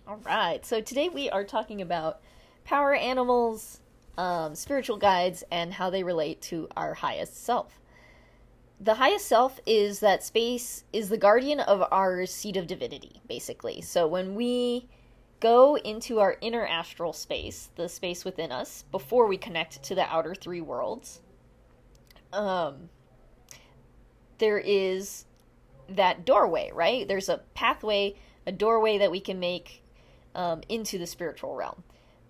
All right, so today we are talking about power animals, spiritual guides, and how they relate to our highest self. The highest self is that space is the guardian of our seat of divinity, basically. So when we go into our inner astral space, the space within us, before we connect to the outer three worlds, um, there is that doorway, right? There's a pathway, a doorway that we can make into the spiritual realm.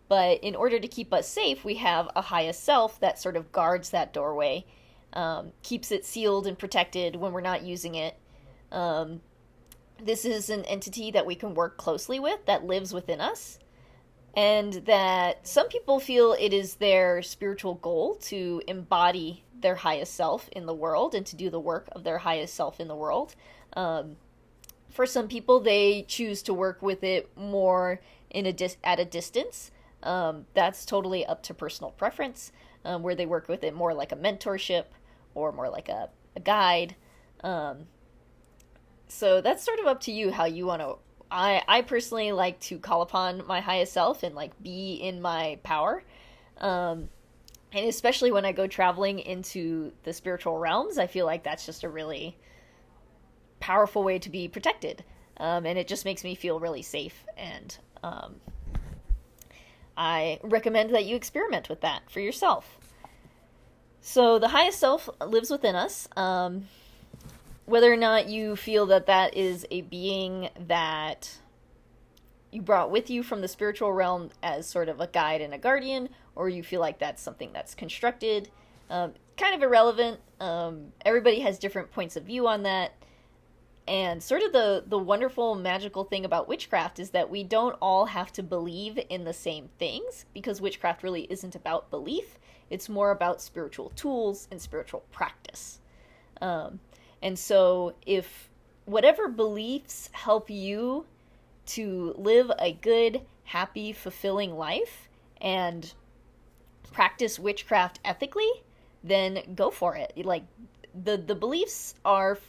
But in order to keep us safe, we have a highest self that sort of guards that doorway, keeps it sealed and protected when we're not using it. Um, this is an entity that we can work closely with that lives within us, and that some people feel it is their spiritual goal to embody their highest self in the world and to do the work of their highest self in the world. Um, for some people, they choose to work with it more at a distance. That's totally up to personal preference, where they work with it more like a mentorship or more like a guide. Um, so that's sort of up to you how you want to. I personally like to call upon my highest self and like be in my power. Um, and especially when I go traveling into the spiritual realms, I feel like that's just a really powerful way to be protected. And it just makes me feel really safe. And I recommend that you experiment with that for yourself. So the highest self lives within us. Whether or not you feel that that is a being that you brought with you from the spiritual realm as sort of a guide and a guardian, or you feel like that's something that's constructed, kind of irrelevant. Everybody has different points of view on that. And sort of the wonderful magical thing about witchcraft is that we don't all have to believe in the same things, because witchcraft really isn't about belief. It's more about spiritual tools and spiritual practice. Um, and so if whatever beliefs help you to live a good, happy, fulfilling life and practice witchcraft ethically, then go for it. Like the beliefs are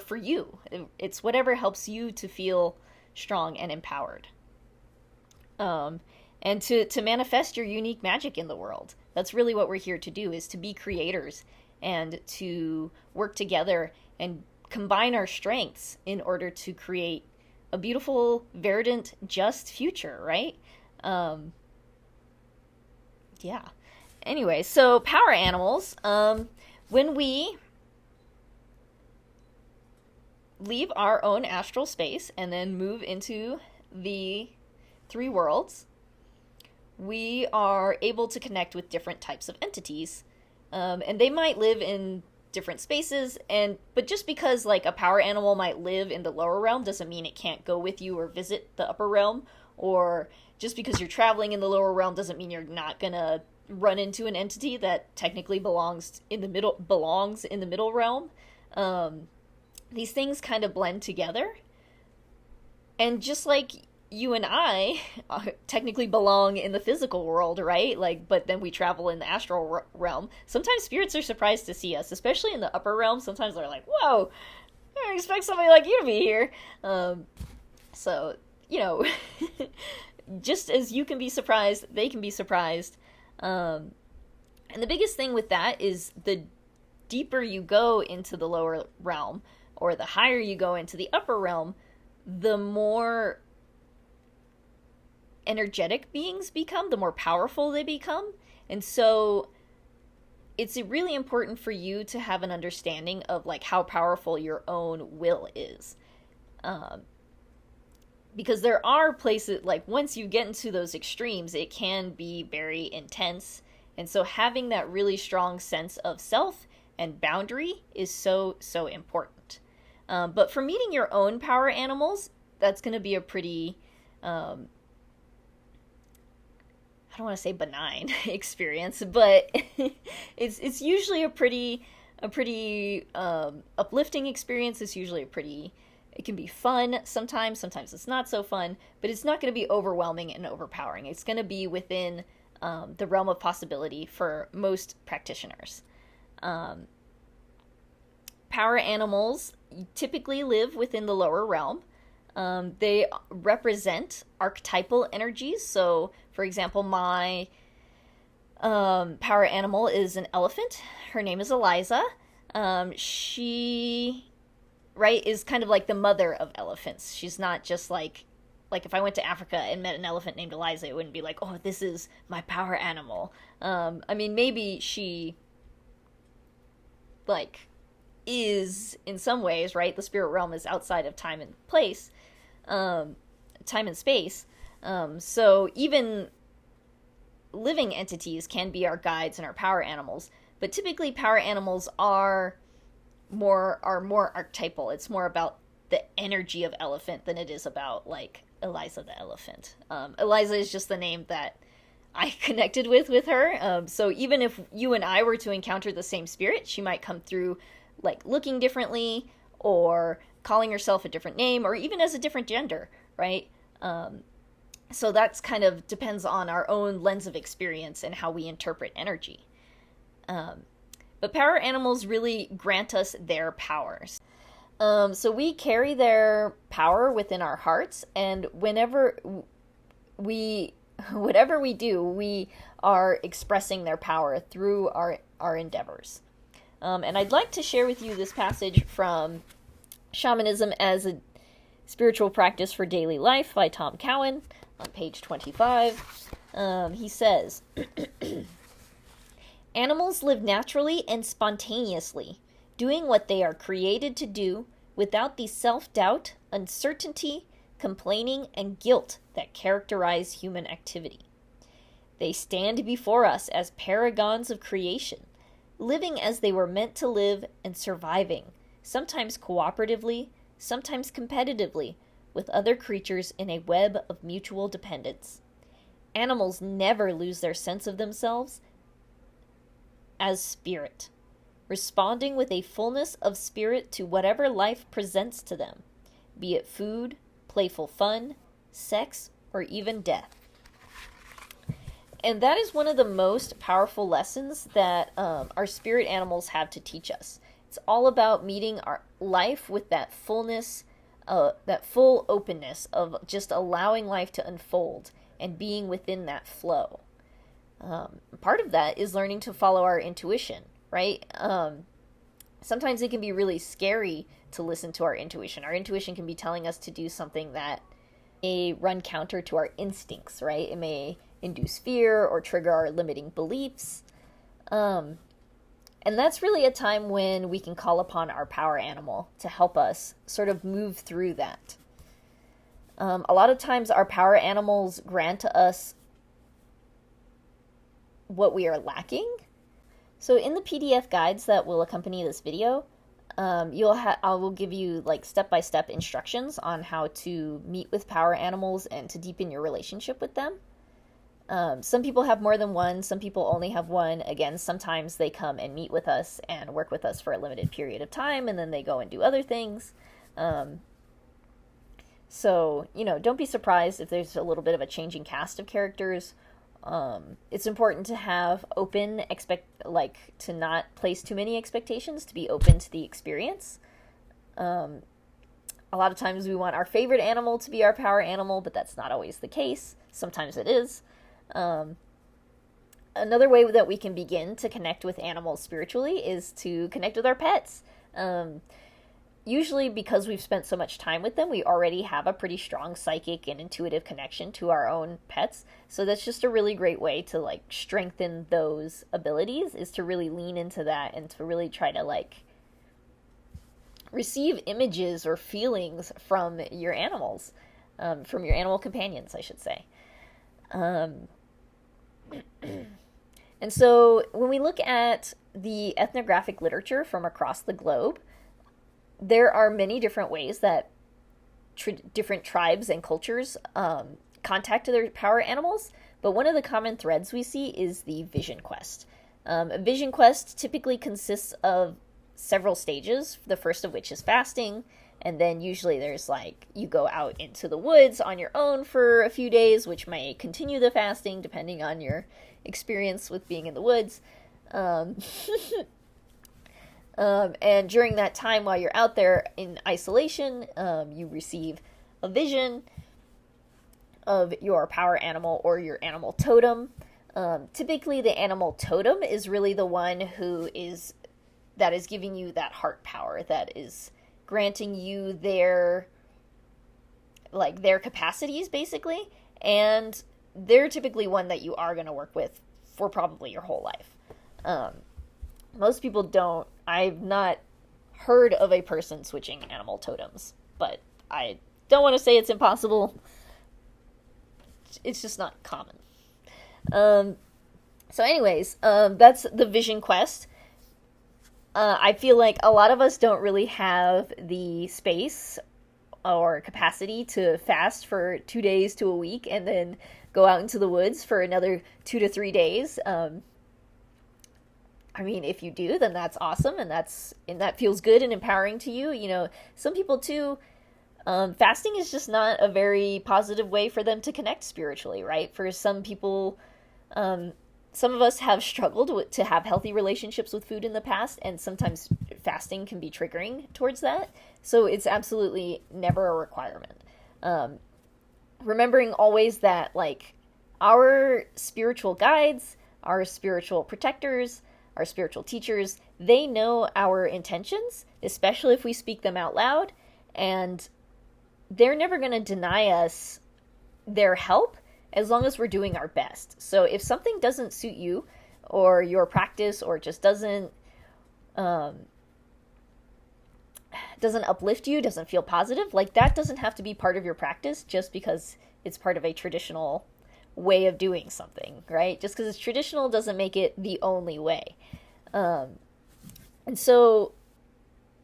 for you. It's whatever helps you to feel strong and empowered. Um, and to manifest your unique magic in the world. That's really what we're here to do, is to be creators and to work together and combine our strengths in order to create a beautiful, verdant, just future, right? Um, yeah. Anyway, so power animals. When we leave our own astral space and then move into the three worlds, we are able to connect with different types of entities. And they might live in different spaces, and but just because like a power animal might live in the lower realm doesn't mean it can't go with you or visit the upper realm, or just because you're traveling in the lower realm doesn't mean you're not gonna run into an entity that technically belongs in the middle realm. um, these things kind of blend together, and just like you and I technically belong in the physical world, right? Like, but then we travel in the astral realm. Sometimes spirits are surprised to see us, especially in the upper realm. Sometimes they're like, "Whoa, I didn't expect somebody like you to be here." So you know, just as you can be surprised, they can be surprised. Um, and the biggest thing with that is the deeper you go into the lower realm, or the higher you go into the upper realm, the more energetic beings become, the more powerful they become. And so it's really important for you to have an understanding of like how powerful your own will is. Um, because there are places like once you get into those extremes, it can be very intense. And so having that really strong sense of self and boundary is so important. But for meeting your own power animals, that's going to be a pretty um, I don't want to say benign experience, but it's usually a pretty uplifting experience. It's usually it can be fun sometimes. Sometimes it's not so fun, but it's not going to be overwhelming and overpowering. It's going to be within the realm of possibility for most practitioners. Um, Power animals typically live within the lower realm. They represent archetypal energies. So, for example, my power animal is an elephant. Her name is Eliza. She, right, is kind of like the mother of elephants. She's not just like if I went to Africa and met an elephant named Eliza, it wouldn't be like, oh, this is my power animal. I mean, maybe she, like, is in some ways, right? The spirit realm is outside of time and place, time and space. So even living entities can be our guides and our power animals, but typically power animals are more archetypal. It's more about the energy of elephant than it is about like Eliza the elephant. Eliza is just the name that I connected with her. So even if you and I were to encounter the same spirit, she might come through like looking differently or calling herself a different name or even as a different gender, right? So that's kind of depends on our own lens of experience and how we interpret energy. But power animals really grant us their powers. So we carry their power within our hearts, and whatever we do, we are expressing their power through our endeavors. And I'd like to share with you this passage from Shamanism as a Spiritual Practice for Daily Life by Tom Cowan on page 25. He says, animals live naturally and spontaneously, doing what they are created to do without the self-doubt, uncertainty, complaining, and guilt that characterize human activity. They stand before us as paragons of creation, living as they were meant to live and surviving, sometimes cooperatively, sometimes competitively, with other creatures in a web of mutual dependence. Animals never lose their sense of themselves as spirit, responding with a fullness of spirit to whatever life presents to them, be it food, playful fun, sex, or even death. And that is one of the most powerful lessons that our spirit animals have to teach us. It's all about meeting our life with that fullness, that full openness of just allowing life to unfold and being within that flow. Part of that is learning to follow our intuition, right? Sometimes it can be really scary to listen to our intuition. Our intuition can be telling us to do something that may run counter to our instincts, right? It may induce fear or trigger our limiting beliefs. And that's really a time when we can call upon our power animal to help us sort of move through that. A lot of times our power animals grant us what we are lacking. So in the PDF guides that will accompany this video, I will give you like step-by-step instructions on how to meet with power animals and to deepen your relationship with them. Some people have more than one, some people only have one. Again, sometimes they come and meet with us and work with us for a limited period of time, and then they go and do other things. So, don't be surprised if there's a little bit of a changing cast of characters. It's important to have to not place too many expectations, to be open to the experience. A lot of times we want our favorite animal to be our power animal, but that's not always the case. Sometimes it is. Another way that we can begin to connect with animals spiritually is to connect with our pets. Usually because we've spent so much time with them, we already have a pretty strong psychic and intuitive connection to our own pets. So that's just a really great way to strengthen those abilities, is to really lean into that and to really try to receive images or feelings from your animals, from your animal companions, I should say. And so when we look at the ethnographic literature from across the globe, there are many different ways that different tribes and cultures contact their power animals, but one of the common threads we see is the vision quest. A vision quest typically consists of several stages, the first of which is fasting, and then usually there's you go out into the woods on your own for a few days, which may continue the fasting depending on your experience with being in the woods. And during that time while you're out there in isolation, you receive a vision of your power animal or your animal totem. Typically, the animal totem is really the one that is giving you that heart power, that is granting you their capacities, basically, and they're typically one that you are going to work with for probably your whole life. Most people don't. I've not heard of a person switching animal totems, but I don't want to say it's impossible. It's just not common. So anyways, that's the Vision Quest. I feel like a lot of us don't really have the space or capacity to fast for 2 days to a week and then go out into the woods for another 2 to 3 days. I mean, if you do, then that's awesome, and that feels good and empowering to you. You know, some people too, fasting is just not a very positive way for them to connect spiritually, right? For some people, some of us have struggled to have healthy relationships with food in the past, and sometimes fasting can be triggering towards that. So it's absolutely never a requirement. Remembering always that, like, our spiritual guides, our spiritual protectors, our spiritual teachers, they know our intentions, especially if we speak them out loud, and they're never going to deny us their help as long as we're doing our best. So if something doesn't suit you or your practice, or just doesn't uplift you, doesn't feel positive, like, that doesn't have to be part of your practice just because it's part of a traditional way of doing something, right? Just because it's traditional doesn't make it the only way. And so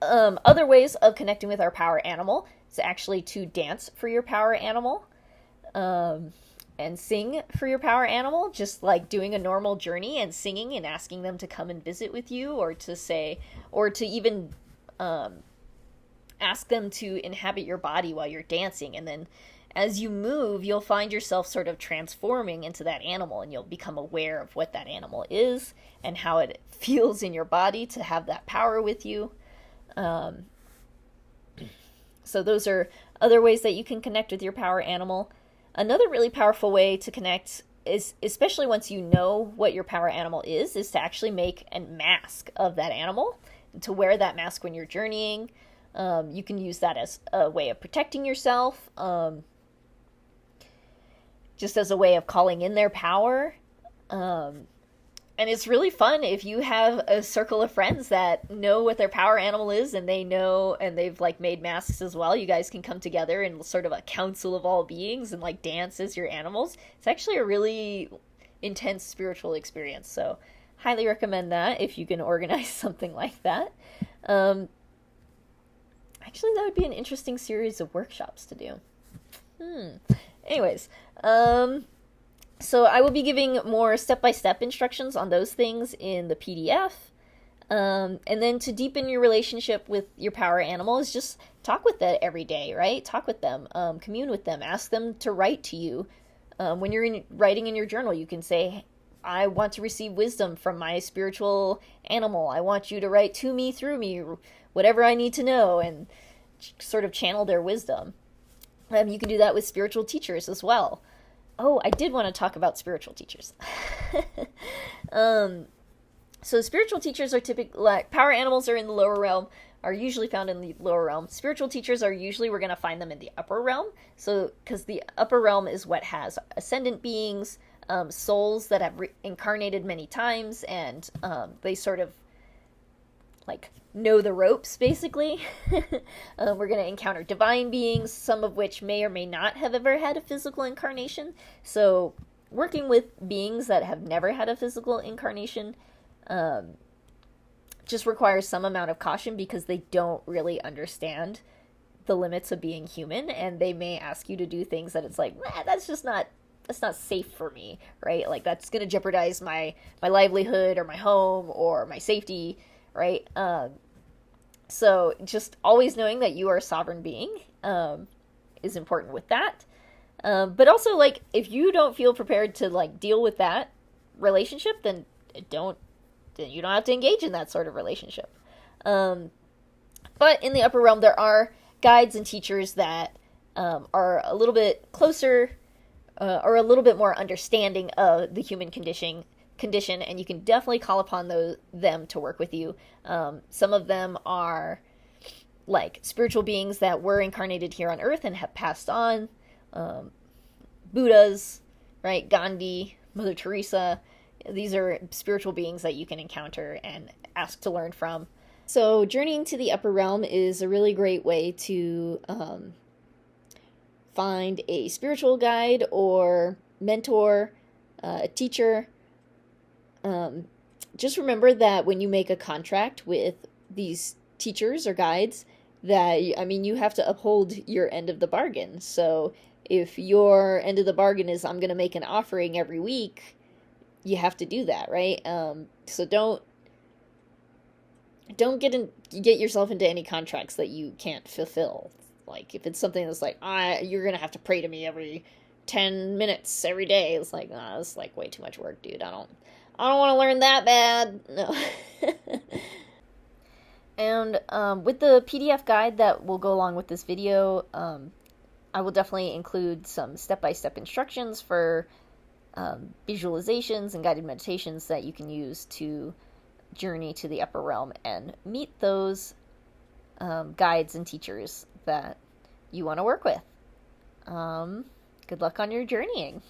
other ways of connecting with our power animal is actually to dance for your power animal, and sing for your power animal, just like doing a normal journey and singing and asking them to come and visit with you, or to even ask them to inhabit your body while you're dancing. And then as you move, you'll find yourself sort of transforming into that animal, and you'll become aware of what that animal is and how it feels in your body to have that power with you. So those are other ways that you can connect with your power animal. Another really powerful way to connect is, especially once you know what your power animal is to actually make a mask of that animal, to wear that mask when you're journeying. You can use that as a way of protecting yourself, just as a way of calling in their power. And it's really fun if you have a circle of friends that know what their power animal is, and they know, and they've like made masks as well. You guys can come together in sort of a council of all beings and like dance as your animals. It's actually a really intense spiritual experience. So highly recommend that if you can organize something like that. Actually, that would be an interesting series of workshops to do. Anyways, so I will be giving more step-by-step instructions on those things in the PDF. And then to deepen your relationship with your power animal is just talk with that every day, right? Talk with them, commune with them, ask them to write to you. When you're writing in your journal, you can say, I want to receive wisdom from my spiritual animal. I want you to write to me, through me, whatever I need to know, and sort of channel their wisdom. You can do that with spiritual teachers as well. Oh, I did want to talk about spiritual teachers. So spiritual teachers are typically, like, power animals are in the lower realm, are usually found in the lower realm. Spiritual teachers are usually, we're going to find them in the upper realm. So, because the upper realm is what has ascendant beings, souls that have incarnated many times, and they sort of like know the ropes, basically. We're going to encounter divine beings, some of which may or may not have ever had a physical incarnation. So working with beings that have never had a physical incarnation just requires some amount of caution, because they don't really understand the limits of being human, and they may ask you to do things that it's like, that's not safe for me, right? Like, that's going to jeopardize my livelihood or my home or my safety, right? So just always knowing that you are a sovereign being is important with that. But also, like, if you don't feel prepared to like deal with that relationship, then you don't have to engage in that sort of relationship. But in the upper realm, there are guides and teachers that are a little bit closer or a little bit more understanding of the human condition, and you can definitely call upon them to work with you. Some of them are like spiritual beings that were incarnated here on Earth and have passed on. Buddhas, right? Gandhi, Mother Teresa. These are spiritual beings that you can encounter and ask to learn from. So, journeying to the upper realm is a really great way to find a spiritual guide or mentor, a teacher. Just remember that when you make a contract with these teachers or guides, that, I mean, you have to uphold your end of the bargain. So if your end of the bargain is, I'm going to make an offering every week, you have to do that, right? So don't get yourself into any contracts that you can't fulfill. Like, if it's something that's like, you're gonna have to pray to me every 10 minutes every day, it's like, that's like way too much work, dude. I don't want to learn that bad. No. And with the PDF guide that will go along with this video, I will definitely include some step-by-step instructions for visualizations and guided meditations that you can use to journey to the upper realm and meet those guides and teachers that you want to work with. Good luck on your journeying.